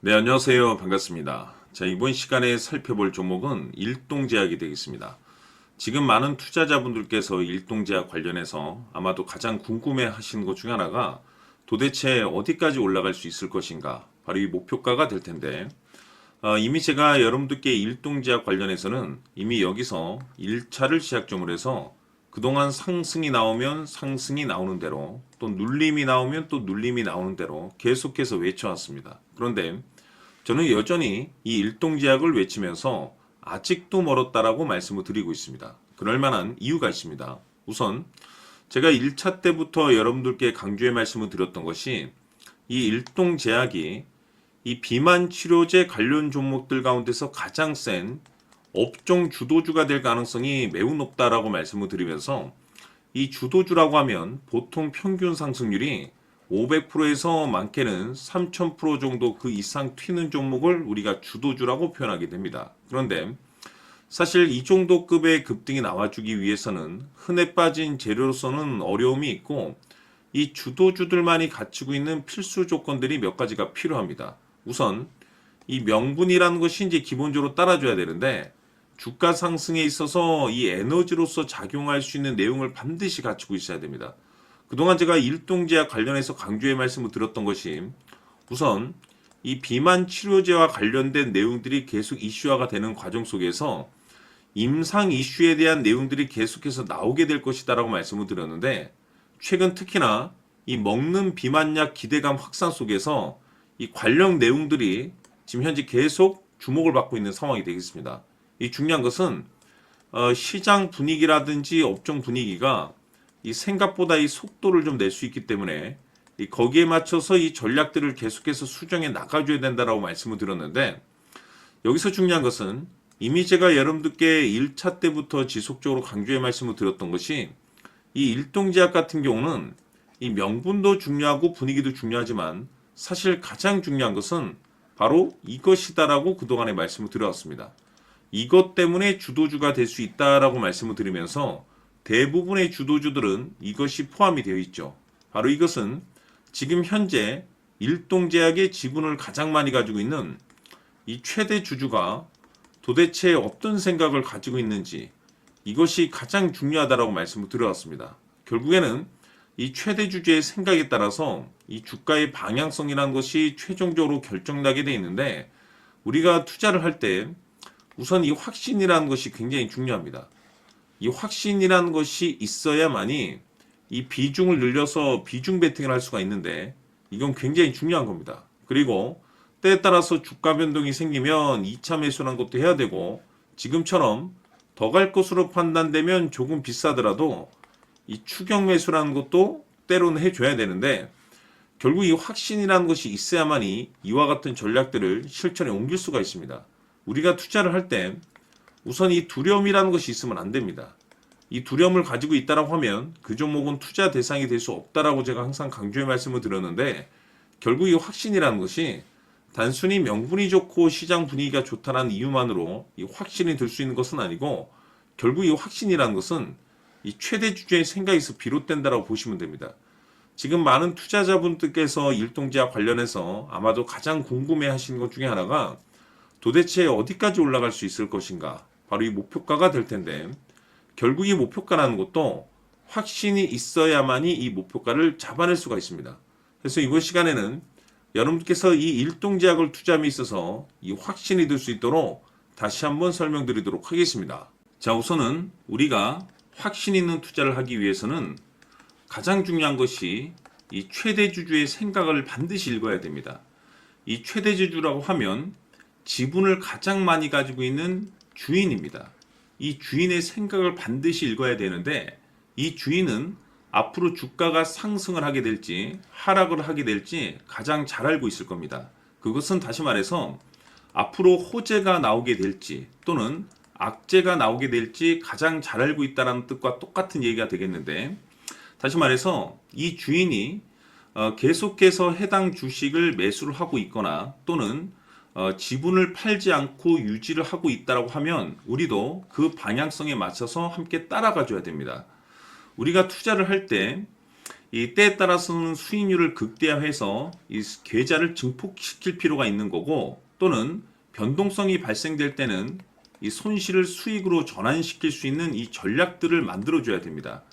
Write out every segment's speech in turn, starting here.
네, 안녕하세요. 반갑습니다. 자, 이번 시간에 살펴볼 종목은 일동제약이 되겠습니다. 지금 많은 투자자분들께서 일동제약 관련해서 아마도 가장 궁금해 하시는 것 중 하나가 도대체 어디까지 올라갈 수 있을 것인가? 바로 이 목표가가 될 텐데, 이미 제가 여러분들께 일동제약 관련해서는 이미 여기서 1차를 시작점으로 해서 그동안 상승이 나오면 상승이 나오는 대로 또 눌림이 나오면 또 눌림이 나오는 대로 계속해서 외쳐왔습니다. 그런데 저는 여전히 이 일동제약을 외치면서 아직도 멀었다라고 말씀을 드리고 있습니다. 그럴 만한 이유가 있습니다. 우선 제가 1차 때부터 여러분들께 강조의 말씀을 드렸던 것이 이 일동제약이 이 비만 치료제 관련 종목들 가운데서 가장 센 업종 주도주가 될 가능성이 매우 높다라고 말씀을 드리면서 이 주도주라고 하면 보통 평균 상승률이 500%에서 많게는 3000% 정도 그 이상 튀는 종목을 우리가 주도주라고 표현하게 됩니다. 그런데 사실 이 정도 급의 급등이 나와주기 위해서는 흔해 빠진 재료로서는 어려움이 있고 이 주도주들만이 갖추고 있는 필수 조건들이 몇 가지가 필요합니다. 우선 이 명분이라는 것이 이제 기본적으로 따라줘야 되는데 주가 상승에 있어서 이 에너지로서 작용할 수 있는 내용을 반드시 갖추고 있어야 됩니다. 그동안 제가 일동제약 관련해서 강조의 말씀을 드렸던 것이 우선 이 비만 치료제와 관련된 내용들이 계속 이슈화가 되는 과정 속에서 임상 이슈에 대한 내용들이 계속해서 나오게 될 것이다라고 말씀을 드렸는데 최근 특히나 이 먹는 비만약 기대감 확산 속에서 이 관련 내용들이 지금 현재 계속 주목을 받고 있는 상황이 되겠습니다. 이 중요한 것은 시장 분위기라든지 업종 분위기가 이 생각보다 이 속도를 좀 낼 수 있기 때문에 거기에 맞춰서 이 전략들을 계속해서 수정해 나가줘야 된다라고 말씀을 드렸는데 여기서 중요한 것은 이미 제가 여러분들께 1차 때부터 지속적으로 강조의 말씀을 드렸던 것이 이 일동제약 같은 경우는 이 명분도 중요하고 분위기도 중요하지만 사실 가장 중요한 것은 바로 이것이다라고 그동안에 말씀을 드려왔습니다. 이것 때문에 주도주가 될 수 있다라고 말씀을 드리면서 대부분의 주도주들은 이것이 포함이 되어 있죠. 바로 이것은 지금 현재 일동제약의 지분을 가장 많이 가지고 있는 이 최대 주주가 도대체 어떤 생각을 가지고 있는지 이것이 가장 중요하다라고 말씀을 드려왔습니다. 결국에는 이 최대 주주의 생각에 따라서 이 주가의 방향성이라는 것이 최종적으로 결정나게 되어 있는데 우리가 투자를 할 때 우선 이 확신이라는 것이 굉장히 중요합니다. 이 확신이라는 것이 있어야만이 이 비중을 늘려서 비중 베팅을 할 수가 있는데 이건 굉장히 중요한 겁니다. 그리고 때에 따라서 주가 변동이 생기면 2차 매수라는 것도 해야 되고 지금처럼 더 갈 것으로 판단되면 조금 비싸더라도 이 추격 매수라는 것도 때로는 해줘야 되는데 결국 이 확신이라는 것이 있어야만이 이와 같은 전략들을 실천에 옮길 수가 있습니다. 우리가 투자를 할 때 우선 이 두려움이라는 것이 있으면 안 됩니다. 이 두려움을 가지고 있다라고 하면 그 종목은 투자 대상이 될 수 없다라고 제가 항상 강조의 말씀을 드렸는데 결국 이 확신이라는 것이 단순히 명분이 좋고 시장 분위기가 좋다는 이유만으로 이 확신이 들 수 있는 것은 아니고 결국 이 확신이라는 것은 이 최대 주주의 생각에서 비롯된다라고 보시면 됩니다. 지금 많은 투자자분들께서 일동제약 관련해서 아마도 가장 궁금해 하시는 것 중에 하나가 도대체 어디까지 올라갈 수 있을 것인가? 바로 이 목표가가 될 텐데 결국 이 목표가라는 것도 확신이 있어야만이 이 목표가를 잡아낼 수가 있습니다. 그래서 이번 시간에는 여러분께서 이 일동제약을 투자함에 있어서 이 확신이 들 수 있도록 다시 한번 설명드리도록 하겠습니다. 자, 우선은 우리가 확신 있는 투자를 하기 위해서는 가장 중요한 것이 이 최대 주주의 생각을 반드시 읽어야 됩니다. 이 최대 주주라고 하면 지분을 가장 많이 가지고 있는 주인입니다. 이 주인의 생각을 반드시 읽어야 되는데 이 주인은 앞으로 주가가 상승을 하게 될지 하락을 하게 될지 가장 잘 알고 있을 겁니다. 그것은 다시 말해서 앞으로 호재가 나오게 될지 또는 악재가 나오게 될지 가장 잘 알고 있다는 뜻과 똑같은 얘기가 되겠는데 다시 말해서 이 주인이 계속해서 해당 주식을 매수를 하고 있거나 또는 지분을 팔지 않고 유지를 하고 있다고 하면 우리도 그 방향성에 맞춰서 함께 따라가 줘야 됩니다. 우리가 투자를 할 때 이 때에 따라서는 수익률을 극대화해서 이 계좌를 증폭시킬 필요가 있는 거고, 또는 변동성이 발생될 때는 이 손실을 수익으로 전환시킬 수 있는 이 전략들을 만들어줘야 됩니다.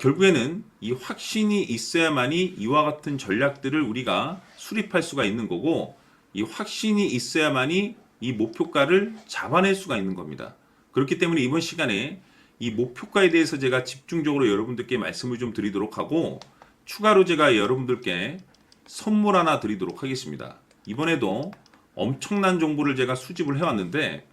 결국에는 이 확신이 있어야만이 이와 같은 전략들을 우리가 수립할 수가 있는 거고, 이 확신이 있어야만이 이 목표가를 잡아낼 수가 있는 겁니다. 그렇기 때문에 이번 시간에 이 목표가에 대해서 제가 집중적으로 여러분들께 말씀을 좀 드리도록 하고, 추가로 제가 여러분들께 선물 하나 드리도록 하겠습니다. 이번에도 엄청난 정보를 제가 수집을 해왔는데,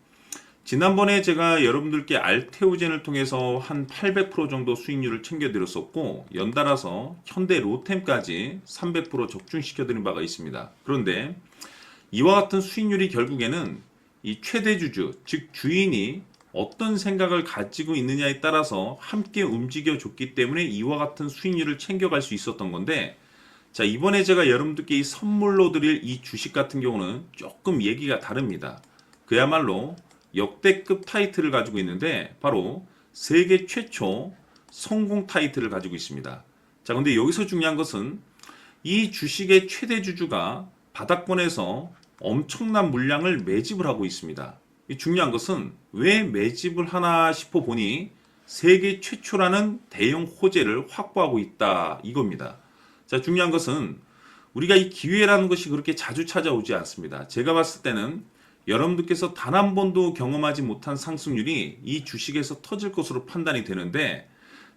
지난번에 제가 여러분들께 알테오젠을 통해서 한 800% 정도 수익률을 챙겨드렸었고, 연달아서 현대 로템까지 300% 적중시켜드린 바가 있습니다. 그런데 이와 같은 수익률이 결국에는 이 최대주주, 즉 주인이 어떤 생각을 가지고 있느냐에 따라서 함께 움직여줬기 때문에 이와 같은 수익률을 챙겨갈 수 있었던 건데, 자, 이번에 제가 여러분들께 이 선물로 드릴 이 주식 같은 경우는 조금 얘기가 다릅니다. 그야말로 역대급 타이틀을 가지고 있는데, 바로 세계 최초 성공 타이틀을 가지고 있습니다. 자, 근데 여기서 중요한 것은 이 주식의 최대 주주가 바닥권에서 엄청난 물량을 매집을 하고 있습니다. 이 중요한 것은 왜 매집을 하나 싶어 보니 세계 최초라는 대형 호재를 확보하고 있다, 이겁니다. 자, 중요한 것은 우리가 이 기회라는 것이 그렇게 자주 찾아오지 않습니다. 제가 봤을 때는 여러분들께서 단 한 번도 경험하지 못한 상승률이 이 주식에서 터질 것으로 판단이 되는데,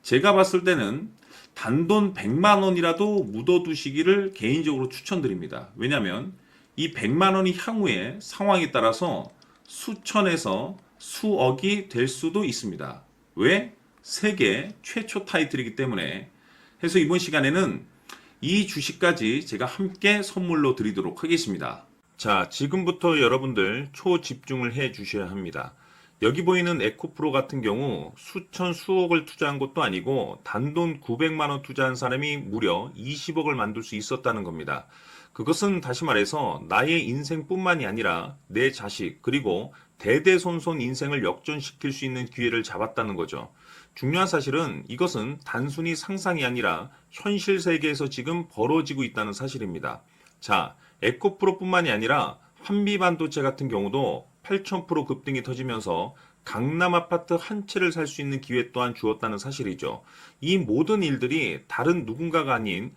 제가 봤을 때는 단돈 100만 원이라도 묻어두시기를 개인적으로 추천드립니다. 왜냐하면 이 100만 원이 향후에 상황에 따라서 수천에서 수억이 될 수도 있습니다. 왜? 세계 최초 타이틀이기 때문에. 해서 이번 시간에는 이 주식까지 제가 함께 선물로 드리도록 하겠습니다. 자, 지금부터 여러분들 초집중을 해 주셔야 합니다. 여기 보이는 에코프로 같은 경우 수천 수억을 투자한 것도 아니고 단돈 900만 원 투자한 사람이 무려 20억을 만들 수 있었다는 겁니다. 그것은 다시 말해서 나의 인생뿐만이 아니라 내 자식, 그리고 대대손손 인생을 역전시킬 수 있는 기회를 잡았다는 거죠. 중요한 사실은 이것은 단순히 상상이 아니라 현실 세계에서 지금 벌어지고 있다는 사실입니다. 자, 에코프로뿐만이 아니라 한미반도체 같은 경우도 8000% 급등이 터지면서 강남 아파트 한 채를 살 수 있는 기회 또한 주었다는 사실이죠. 이 모든 일들이 다른 누군가가 아닌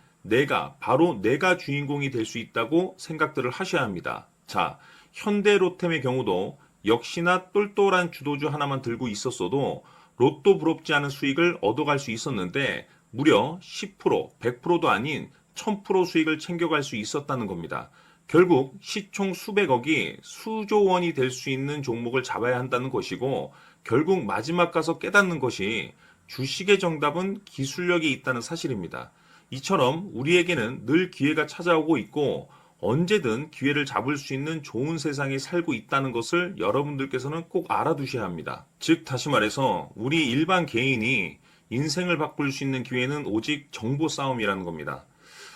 바로 내가 주인공이 될 수 있다고 생각들을 하셔야 합니다. 자, 현대로템의 경우도 역시나 똘똘한 주도주 하나만 들고 있었어도 로또 부럽지 않은 수익을 얻어갈 수 있었는데, 무려 10%, 100%도 아닌 1000% 수익을 챙겨갈 수 있었다는 겁니다. 결국 시총 수백억이 수조 원이 될 수 있는 종목을 잡아야 한다는 것이고, 결국 마지막 가서 깨닫는 것이 주식의 정답은 기술력이 있다는 사실입니다. 이처럼 우리에게는 늘 기회가 찾아오고 있고 언제든 기회를 잡을 수 있는 좋은 세상에 살고 있다는 것을 여러분들께서는 꼭 알아두셔야 합니다. 즉 다시 말해서 우리 일반 개인이 인생을 바꿀 수 있는 기회는 오직 정보 싸움이라는 겁니다.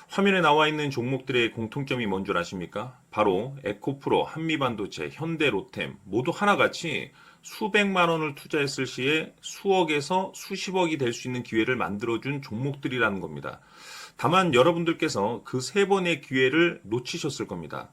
화면에 나와 있는 종목들의 공통점이 뭔 줄 아십니까? 바로 에코프로, 한미반도체, 현대로템 모두 하나같이 수백만 원을 투자했을 시에 수억에서 수십억이 될 수 있는 기회를 만들어준 종목들이라는 겁니다. 다만 여러분들께서 그 세 번의 기회를 놓치셨을 겁니다.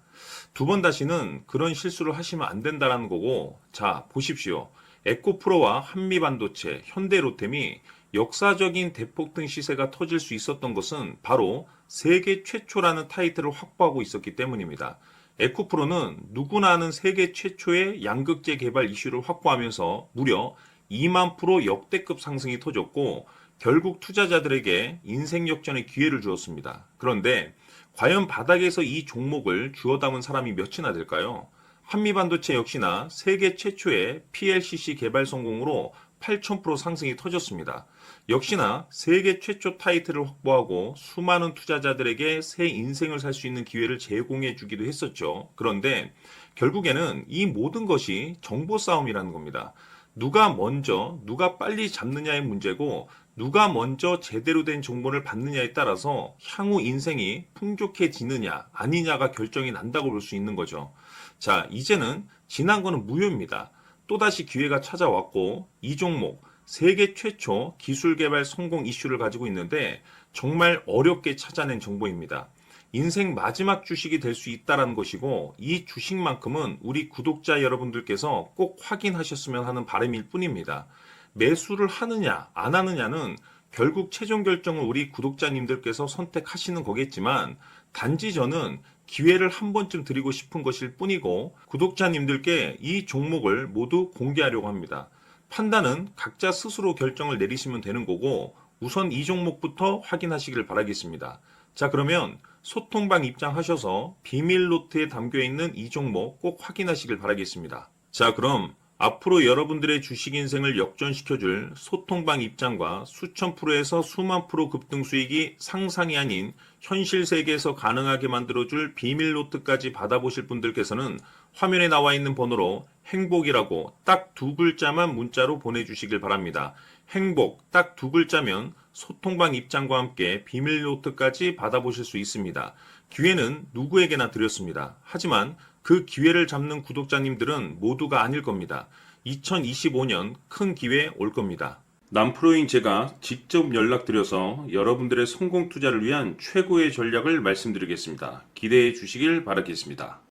두 번 다시는 그런 실수를 하시면 안 된다는 거고, 자, 보십시오. 에코프로와 한미반도체, 현대로템이 역사적인 대폭등 시세가 터질 수 있었던 것은 바로 세계 최초라는 타이틀을 확보하고 있었기 때문입니다. 에코프로는 누구나 아는 세계 최초의 양극재 개발 이슈를 확보하면서 무려 2만 프로 역대급 상승이 터졌고, 결국 투자자들에게 인생 역전의 기회를 주었습니다. 그런데 과연 바닥에서 이 종목을 주워 담은 사람이 몇이나 될까요? 한미반도체 역시나 세계 최초의 PLCC 개발 성공으로 8000% 상승이 터졌습니다. 역시나 세계 최초 타이틀을 확보하고 수많은 투자자들에게 새 인생을 살 수 있는 기회를 제공해 주기도 했었죠. 그런데 결국에는 이 모든 것이 정보 싸움이라는 겁니다. 누가 먼저, 누가 빨리 잡느냐의 문제고, 누가 먼저 제대로 된 정보를 받느냐에 따라서 향후 인생이 풍족해지느냐 아니냐가 결정이 난다고 볼 수 있는 거죠. 자, 이제는 지난 거는 무효입니다. 또다시 기회가 찾아왔고 이 종목 세계 최초 기술 개발 성공 이슈를 가지고 있는데 정말 어렵게 찾아낸 정보입니다. 인생 마지막 주식이 될 수 있다는 것이고 이 주식만큼은 우리 구독자 여러분들께서 꼭 확인하셨으면 하는 바람일 뿐입니다. 매수를 하느냐 안 하느냐는 결국 최종 결정을 우리 구독자님들께서 선택하시는 거겠지만 단지 저는 기회를 한 번쯤 드리고 싶은 것일 뿐이고 구독자님들께 이 종목을 모두 공개하려고 합니다. 판단은 각자 스스로 결정을 내리시면 되는 거고 우선 이 종목부터 확인하시길 바라겠습니다. 자, 그러면 소통방 입장하셔서 비밀 노트에 담겨 있는 이 종목 꼭 확인하시길 바라겠습니다. 자, 그럼 앞으로 여러분들의 주식 인생을 역전시켜줄 소통방 입장과 수천 프로에서 수만 프로 급등 수익이 상상이 아닌 현실 세계에서 가능하게 만들어줄 비밀 노트까지 받아보실 분들께서는 화면에 나와 있는 번호로 행복이라고 딱 두 글자만 문자로 보내주시길 바랍니다. 행복 딱 두 글자면 소통방 입장과 함께 비밀 노트까지 받아보실 수 있습니다. 기회는 누구에게나 드렸습니다. 하지만 그 기회를 잡는 구독자님들은 모두가 아닐 겁니다. 2025년 큰 기회 올 겁니다. 남프로인 제가 직접 연락드려서 여러분들의 성공 투자를 위한 최고의 전략을 말씀드리겠습니다. 기대해 주시길 바라겠습니다.